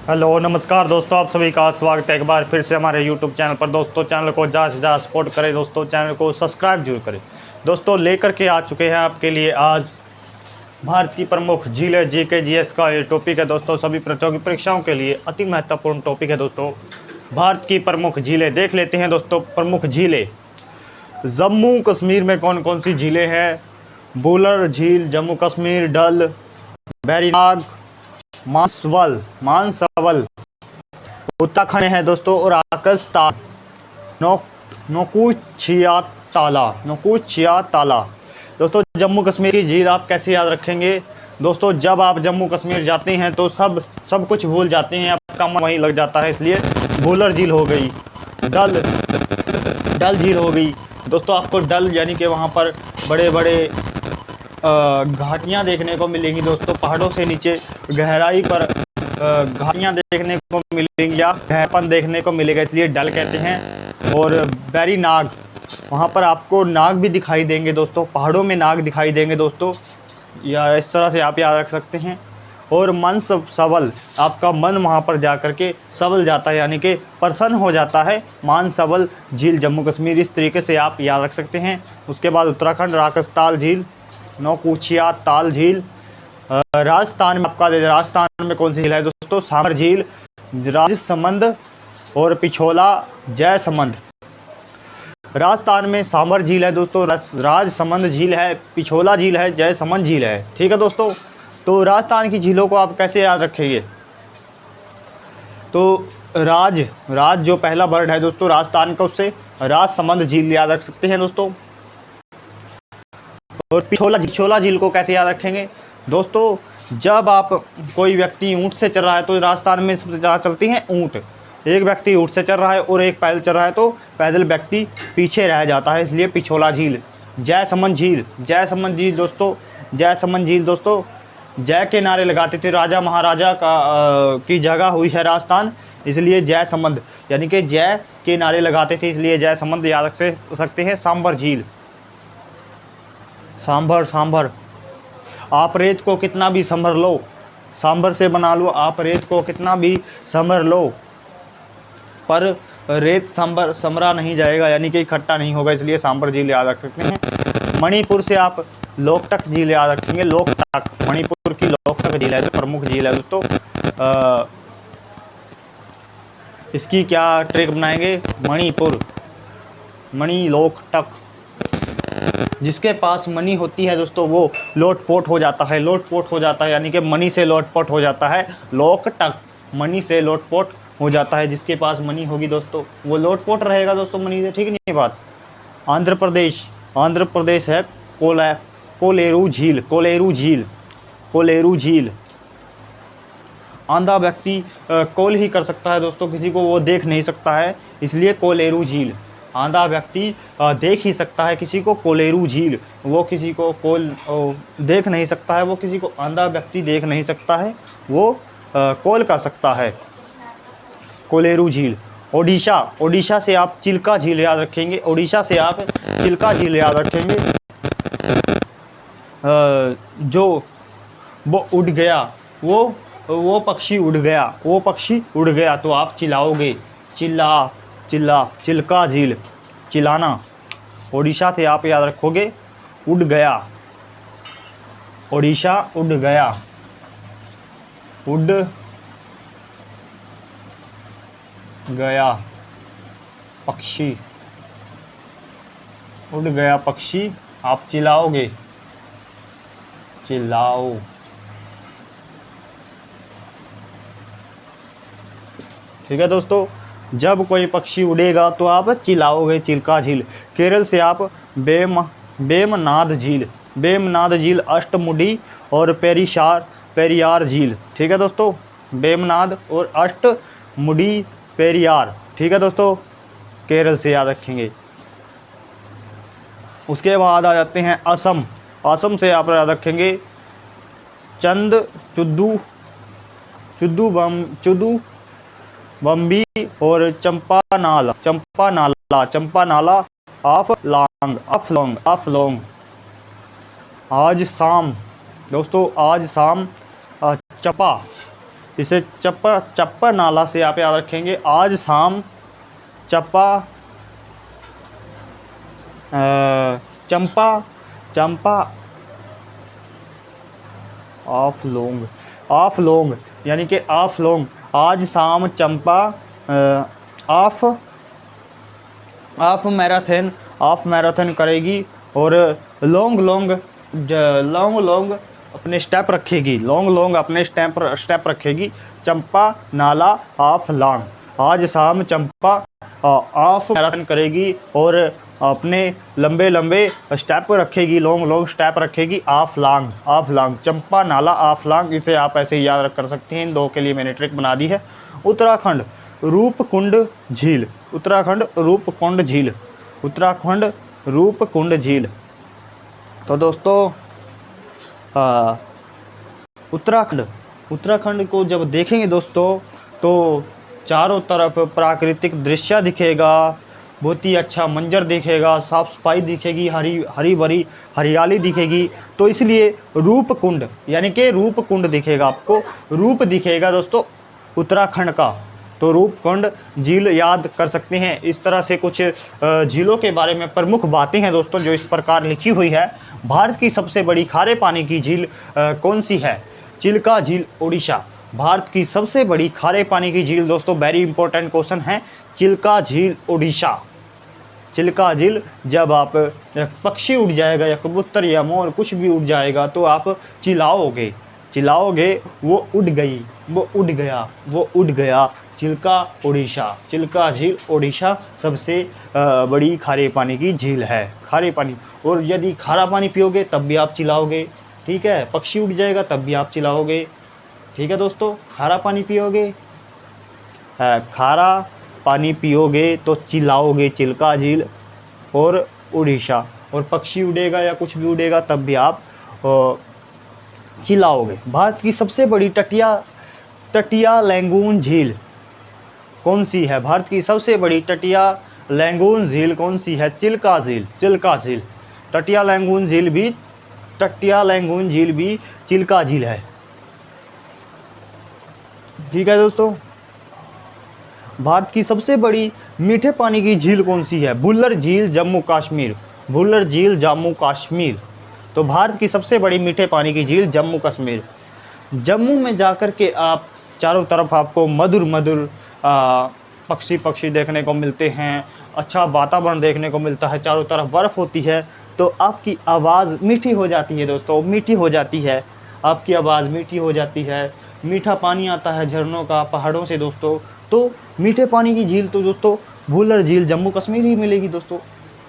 Hello नमस्कार दोस्तों, आप सभी का स्वागत है एक बार फिर से हमारे यूट्यूब चैनल पर। दोस्तों चैनल को ज़्यादा से ज़्यादा सपोर्ट करें, दोस्तों चैनल को सब्सक्राइब जरूर करें। दोस्तों लेकर के आ चुके हैं आपके लिए आज भारत की प्रमुख झीलें जीके जीएस का ये टॉपिक है। दोस्तों सभी प्रतियोगी परीक्षाओं के लिए अति महत्वपूर्ण टॉपिक है। दोस्तों भारत की प्रमुख झीलें देख लेते हैं। दोस्तों प्रमुख झीलें, जम्मू कश्मीर में कौन कौन सी झीलें हैं? बुलर झील जम्मू कश्मीर, डल, वेरीनाग, मानसवल उत्तराखंड है दोस्तों, और आकस्ता नौकुचिया ताला। दोस्तों जम्मू कश्मीर की झील आप कैसे याद रखेंगे? दोस्तों जब आप जम्मू कश्मीर जाते हैं तो सब कुछ भूल जाते हैं, आपका मन वहीं लग जाता है, इसलिए बुलर झील हो गई, डल झील हो गई। दोस्तों आपको डल यानी कि वहाँ पर बड़े बड़े घाटियाँ देखने को मिलेंगी। दोस्तों पहाड़ों से नीचे गहराई पर घाटियाँ देखने को मिलेंगी या गहरापन देखने को मिलेगा, इसलिए डल कहते हैं। और वेरीनाग, वहाँ पर आपको नाग भी दिखाई देंगे। दोस्तों पहाड़ों में नाग दिखाई देंगे दोस्तों, या इस तरह से आप याद रख सकते हैं। और मानसवल, आपका मन वहाँ पर जा कर के सबल जाता है, यानी कि प्रसन्न हो जाता है। मानसवल झील जम्मू कश्मीर, इस तरीके से आप याद रख सकते हैं। उसके बाद उत्तराखंड राकसताल झील, नौकुचिया ताल झील। राजस्थान में आपका राजस्थान में कौन सी झील है दोस्तों? सामर झील, राजसमंद और पिछोला जयसमंद। राजस्थान में सामर झील है दोस्तों, राजसमंद झील है, पिछोला झील है, जयसमंद झील है। ठीक है दोस्तों, तो राजस्थान की झीलों को आप कैसे याद रखेंगे? तो राज जो पहला वर्ड है दोस्तों राजस्थान का, उससे राजसमंद झील याद रख सकते हैं दोस्तों। और पिछोला झील को कैसे याद रखेंगे? दोस्तों जब आप कोई व्यक्ति ऊँट से चल रहा है तो राजस्थान में सबसे ज़्यादा चलती हैं ऊँट। एक व्यक्ति ऊँट से चल रहा है और एक पैदल चल रहा है तो पैदल व्यक्ति पीछे रह जाता है, इसलिए पिछोला झील। जयसमंद झील दोस्तों जय के नारे लगाते थे राजा महाराजा की जगह हुई है राजस्थान, इसलिए जयसमंद यानी कि जय के नारे लगाते थे, इसलिए जयसमंद याद रख सकते हैं। सांभर झील, सांभर आप रेत को कितना भी संभर लो, सांभर से बना लो, आप रेत को कितना भी संभर लो, पर रेत समरा नहीं जाएगा, यानी कि इकट्ठा नहीं होगा, इसलिए सांभर झील याद रख सकते हैं। मणिपुर से आप लोकटक झील याद रखेंगे। लोकटक मणिपुर की लोकटक झील है जो प्रमुख झील है दोस्तों। इसकी क्या ट्रिक बनाएंगे? लोकटक, जिसके पास मनी होती है दोस्तों वो लोटपोट हो जाता है, यानी कि मनी से लोटपोट हो जाता है। लोकटक मनी से लोटपोट हो जाता है, जिसके पास मनी होगी दोस्तों वो लोटपोट रहेगा दोस्तों मनी से। ठीक नहीं बात? आंध्र प्रदेश है कोलेरू झील। आंधा व्यक्ति कॉल ही कर सकता है दोस्तों, किसी को वो देख नहीं सकता है, इसलिए कोलेरू झील। आंधा व्यक्ति देख ही सकता है किसी को, कोलेरू झील। वो किसी को देख नहीं सकता है, वो किसी को आंधा व्यक्ति देख नहीं सकता है, वो कॉल कर सकता है। कोलेरू झील। ओडिशा से आप चिल्का झील याद रखेंगे। जो वो उड़ गया, वो पक्षी उड़ गया तो आप चिल्लाओगे, चिल्का झील, चिल्लाना। ओडिशा से आप याद रखोगे उड़ गया, ओडिशा उड़ गया, पक्षी उड़ गया पक्षी, आप चिल्लाओगे, चिल्लाओ। ठीक है दोस्तों, जब कोई पक्षी उड़ेगा तो आप चिल्लाओगे, चिल्का झील। केरल से आप बेमनाद झील, अष्टमुडी और पेरियार झील। ठीक है दोस्तों, बेमनाद और अष्टमुडी पेरियार। ठीक है दोस्तों, केरल से याद रखेंगे। उसके बाद आ जाते हैं असम से आप याद रखेंगे चुद्दू बम्बी और चंपा नाला, आफ्लोंग। आज शाम इसे चप्पा नाला से आप याद रखेंगे। आज शाम चंपा ऑफ लोंग यानी कि ऑफ लोंग, आज शाम चंपा ऑफ मैराथन करेगी और लॉन्ग अपने स्टेप रखेगी। चंपा नाला ऑफ लॉन्ग, आज शाम चंपा ऑफ मैराथन करेगी और अपने लंबे स्टेप रखेगी, लॉन्ग स्टेप रखेगी ऑफ लॉन्ग। चंपा नाला ऑफ लॉन्ग, इसे आप ऐसे ही याद कर सकते हैं। इन दो के लिए मैंने ट्रिक बना दी है। उत्तराखंड रूपकुंड झील। तो दोस्तों उत्तराखंड को जब देखेंगे दोस्तों तो चारों तरफ प्राकृतिक दृश्य दिखेगा, बहुत ही अच्छा मंजर दिखेगा, साफ़ सफाई दिखेगी, हरी भरी हरियाली दिखेगी। तो इसलिए रूपकुंड यानी कि रूपकुंड दिखेगा, आपको रूप दिखेगा दोस्तों उत्तराखंड का। तो रूपकुंड झील याद कर सकते हैं। इस तरह से कुछ झीलों के बारे में प्रमुख बातें हैं दोस्तों जो इस प्रकार लिखी हुई है। भारत की सबसे बड़ी खारे पानी की झील कौन सी है? चिल्का झील, ओडिशा। भारत की सबसे बड़ी खारे पानी की झील दोस्तों, वेरी इंपॉर्टेंट क्वेश्चन है, चिल्का झील, ओडिशा। चिल्का झील, जब आप पक्षी उड़ जाएगा या कबूतर या मोर कुछ भी उड़ जाएगा तो आप चिल्लाओगे, वो उड़ गया। चिल्का झील ओडिशा सबसे बड़ी खारे पानी की झील है। खारे पानी, और यदि खारा पानी पियोगे तब भी आप चिल्लाओगे, ठीक है। पक्षी उड़ जाएगा तब भी आप चिल्लाओगे, ठीक है दोस्तों। खारा पानी पियोगे तो चिल्लाओगे, चिल्का झील और उड़ीसा। और पक्षी उड़ेगा या कुछ भी उड़ेगा तब भी आप चिल्लाओगे। भारत की सबसे बड़ी तटिया लैंगून झील कौन सी है? भारत की सबसे बड़ी तटिया लैंगून झील कौन सी है? चिल्का झील। तटिया लैंगून झील भी चिल्का झील है, ठीक है दोस्तों। भारत की सबसे बड़ी मीठे पानी की झील कौन सी है? भुल्लर झील, जम्मू कश्मीर। तो भारत की सबसे बड़ी मीठे पानी की झील जम्मू कश्मीर। जम्मू में जाकर के आप चारों तरफ आपको मधुर पक्षी देखने को मिलते हैं, अच्छा वातावरण देखने को मिलता है, चारों तरफ बर्फ़ होती है तो आपकी आवाज़ मीठी हो जाती है दोस्तों, आपकी आवाज़ मीठी हो जाती है। मीठा पानी आता है झरनों का, पहाड़ों से दोस्तों। तो मीठे पानी की झील तो दोस्तों भुल्लर झील जम्मू कश्मीर ही मिलेगी दोस्तों,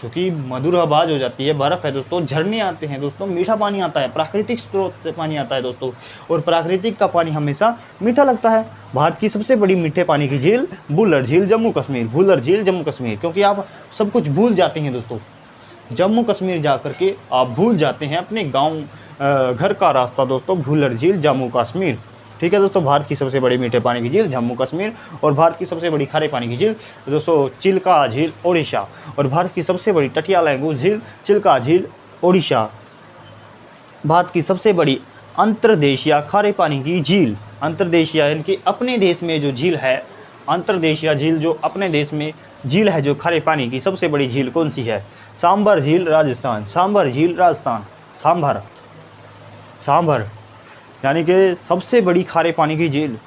क्योंकि मधुर आवाज़ हो जाती है, बर्फ़ है दोस्तों, झरने आते हैं दोस्तों, मीठा पानी आता है, प्राकृतिक स्रोत से पानी आता है दोस्तों, और प्राकृतिक का पानी हमेशा मीठा लगता है। भारत की सबसे बड़ी मीठे पानी की झील भुल्लर झील जम्मू कश्मीर, क्योंकि आप सब कुछ भूल जाते हैं दोस्तों। जम्मू कश्मीर जा कर के आप भूल जाते हैं अपने गाँव घर का रास्ता दोस्तों, भुल्लर झील जम्मू कश्मीर, ठीक है दोस्तों। भारत की सबसे बड़ी मीठे पानी की झील जम्मू कश्मीर, और भारत की सबसे बड़ी खारे पानी की झील दोस्तों चिल्का झील ओडिशा, और भारत की सबसे बड़ी तटिया लैंगून झील चिल्का झील ओडिशा। भारत की सबसे बड़ी अंतर्देशीय खारे पानी की झील, अंतर्देशीय यानी कि अपने देश में जो झील है, अंतर्देशीय झील जो अपने देश में झील है जो खारे पानी की सबसे बड़ी झील कौन सी है? सांभर झील राजस्थान, सांभर यानी कि सबसे बड़ी खारे पानी की झील।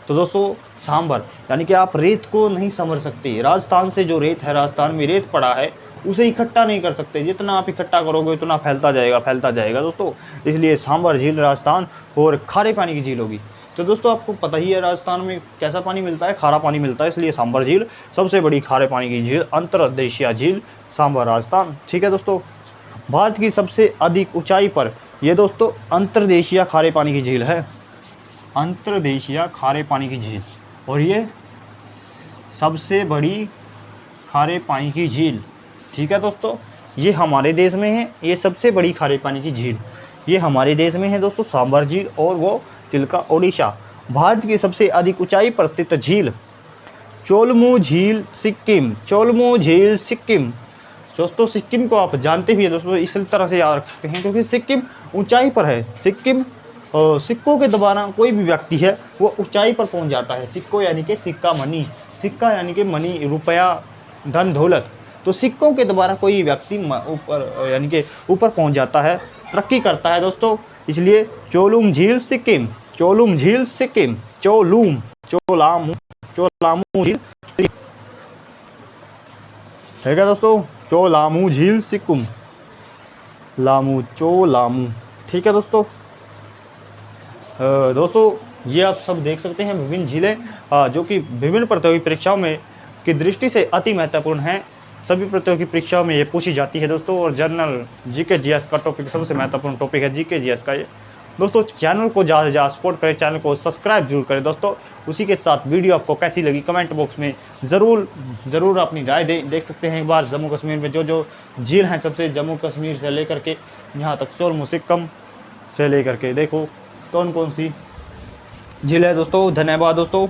तो दोस्तों सांभर यानी कि आप रेत को नहीं समझ सकते, राजस्थान से जो रेत है, राजस्थान में रेत पड़ा है, उसे इकट्ठा नहीं कर सकते, जितना आप इकट्ठा करोगे उतना फैलता जाएगा दोस्तों। इसलिए सांभर झील राजस्थान और खारे पानी की झील होगी। तो दोस्तों आपको पता ही है राजस्थान में कैसा पानी मिलता है, खारा पानी मिलता है, इसलिए सांभर झील सबसे बड़ी खारे पानी की झील, अंतर्देशीय झील सांभर राजस्थान, ठीक है दोस्तों। भारत की सबसे अधिक ऊंचाई पर, ये दोस्तों अंतर्देशीय खारे पानी की झील है, अंतर्देशीय खारे पानी की झील, और ये सबसे बड़ी खारे पानी की झील, ठीक है दोस्तों। ये हमारे देश में है, ये सबसे बड़ी खारे पानी की झील ये हमारे देश में है दोस्तों, सांभर झील, और वो चिल्का ओडिशा। भारत की सबसे अधिक ऊंचाई पर स्थित झील चोलमू झील सिक्किम। दोस्तों सिक्किम को आप जानते भी हैं दोस्तों, इस तरह से याद रख सकते हैं क्योंकि सिक्किम ऊंचाई पर है, सिक्किम सिक्कों के द्वारा कोई भी व्यक्ति है वो ऊंचाई पर पहुंच जाता है। सिक्को यानी कि सिक्का मनी, सिक्का यानी कि मनी, रुपया, धन दौलत। तो सिक्कों के द्वारा कोई व्यक्ति ऊपर यानी कि ऊपर पहुंच जाता है, तरक्की करता है दोस्तों। इसलिए चोलुम झील सिक्किम, चोलुम झील सिक्किम, चोलुम, चोलामू, चोलामू झील, ठीक है दोस्तों, चोलामू झील सिक्किम, लामू, चोलामू, ठीक है दोस्तों। दोस्तों ये आप सब देख सकते हैं विभिन्न झीलें जो कि विभिन्न प्रतियोगी परीक्षाओं में की दृष्टि से अति महत्वपूर्ण हैं। सभी प्रतियोगी परीक्षाओं में ये पूछी जाती है दोस्तों। और जनरल जीके जीएस का टॉपिक सबसे महत्वपूर्ण टॉपिक है जीके जीएस का ये। दोस्तों चैनल को ज़्यादा से ज़्यादा सपोर्ट करें, चैनल को सब्सक्राइब जरूर करें दोस्तों। उसी के साथ वीडियो आपको कैसी लगी कमेंट बॉक्स में ज़रूर अपनी राय देख सकते हैं। एक बार जम्मू कश्मीर में जो झील हैं सबसे, जम्मू कश्मीर से लेकर के यहाँ तक चोलमू सिक्किम से लेकर के देखो कौन कौन सी झील है दोस्तों। धन्यवाद दोस्तों।